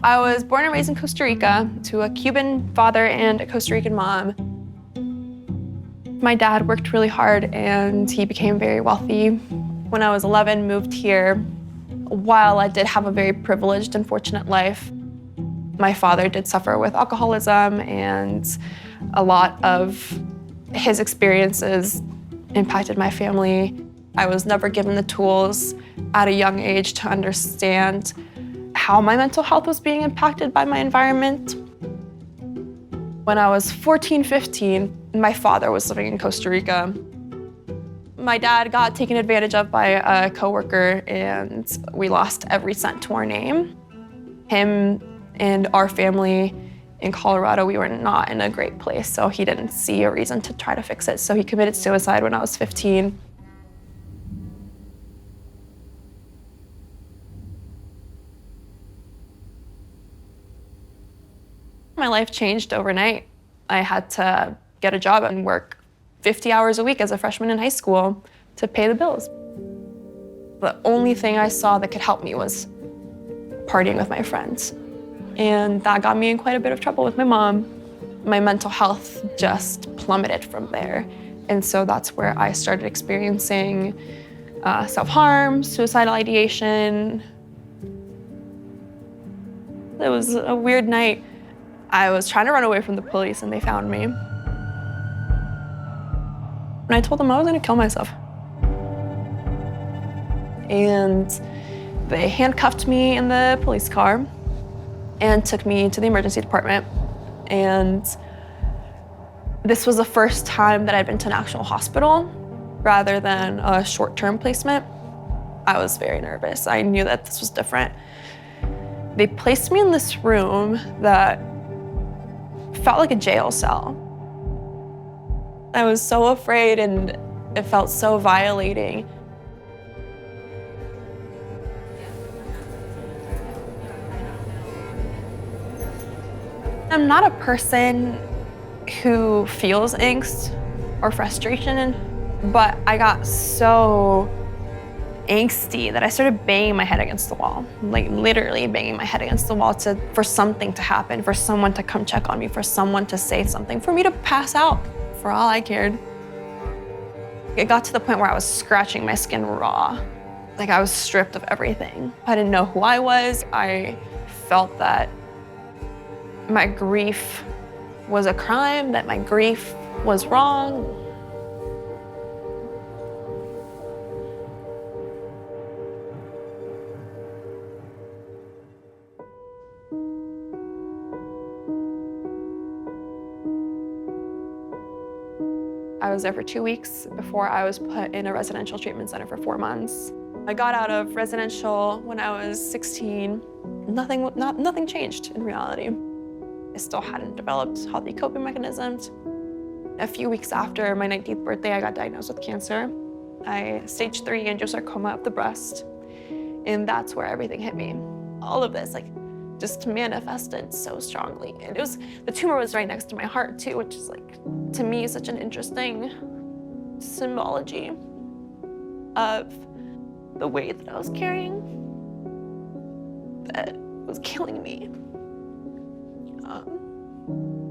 I was born and raised in Costa Rica to a Cuban father and a Costa Rican mom. My dad worked really hard and he became very wealthy. When I was 11, moved here. While I did have a very privileged and fortunate life, my father did suffer with alcoholism, and a lot of his experiences impacted my family. I was never given the tools at a young age to understand how my mental health was being impacted by my environment. When I was 14, 15, my father was living in Costa Rica. My dad got taken advantage of by a coworker, and we lost every cent to our name. Him and our family in Colorado, we were not in a great place, so he didn't see a reason to try to fix it, so he committed suicide when I was 15. My life changed overnight. I had to get a job and work 50 hours a week as a freshman in high school to pay the bills. The only thing I saw that could help me was partying with my friends. And that got me in quite a bit of trouble with my mom. My mental health just plummeted from there. And so that's where I started experiencing self-harm, suicidal ideation. It was a weird night. I was trying to run away from the police and they found me. And I told them I was gonna kill myself. And they handcuffed me in the police car and took me to the emergency department. And this was the first time that I'd been to an actual hospital rather than a short-term placement. I was very nervous. I knew that this was different. They placed me in this room that felt like a jail cell. I was so afraid and it felt so violating. I'm not a person who feels angst or frustration, but I got so angsty that I started banging my head against the wall, like literally banging my head against the wall for something to happen, for someone to come check on me, for someone to say something, for me to pass out, for all I cared. It got to the point where I was scratching my skin raw, like I was stripped of everything. I didn't know who I was. I felt that my grief was a crime, that my grief was wrong. I was there for 2 weeks before I was put in a residential treatment center for 4 months. I got out of residential when I was 16. Nothing changed in reality. I still hadn't developed healthy coping mechanisms. A few weeks after my 19th birthday, I got diagnosed with cancer. Stage 3 angiosarcoma of the breast. And that's where everything hit me. All of this, just manifested so strongly. And the tumor was right next to my heart too, which is to me, such an interesting symbology of the weight that I was carrying that was killing me.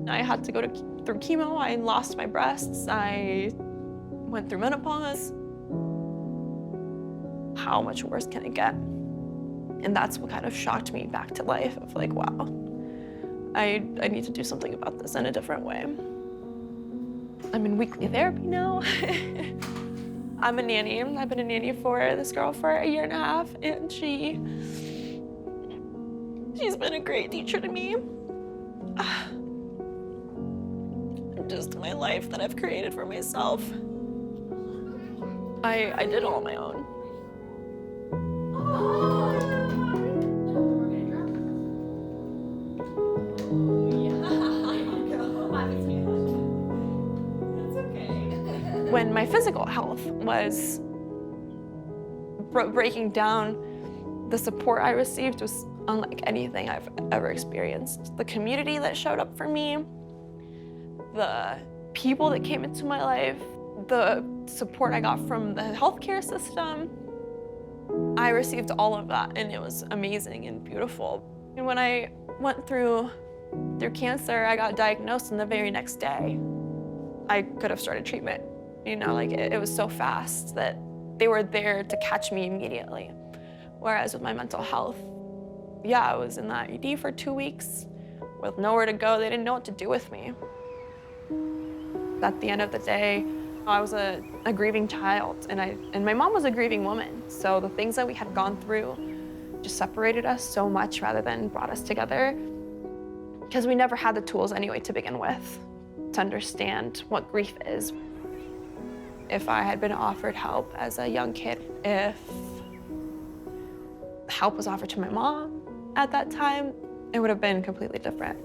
I had to go through chemo. I lost my breasts. I went through menopause. How much worse can it get? And that's what kind of shocked me back to life of wow, I need to do something about this in a different way. I'm in weekly therapy now. I'm a nanny. I've been a nanny for this girl for 1.5 years, and she's been a great teacher to me. Just my life that I've created for myself. I did it all on my own. When my physical health was breaking down, the support I received was unlike anything I've ever experienced. The community that showed up for me, the people that came into my life, the support I got from the healthcare system, I received all of that, and it was amazing and beautiful. And when I went through cancer, I got diagnosed, and the very next day, I could have started treatment. You know, like it was so fast that they were there to catch me immediately. Whereas with my mental health, yeah, I was in that ED for 2 weeks with nowhere to go. They didn't know what to do with me. At the end of the day, I was a grieving child, and my mom was a grieving woman. So the things that we had gone through just separated us so much rather than brought us together, because we never had the tools anyway to begin with to understand what grief is. If I had been offered help as a young kid, if help was offered to my mom at that time, it would have been completely different.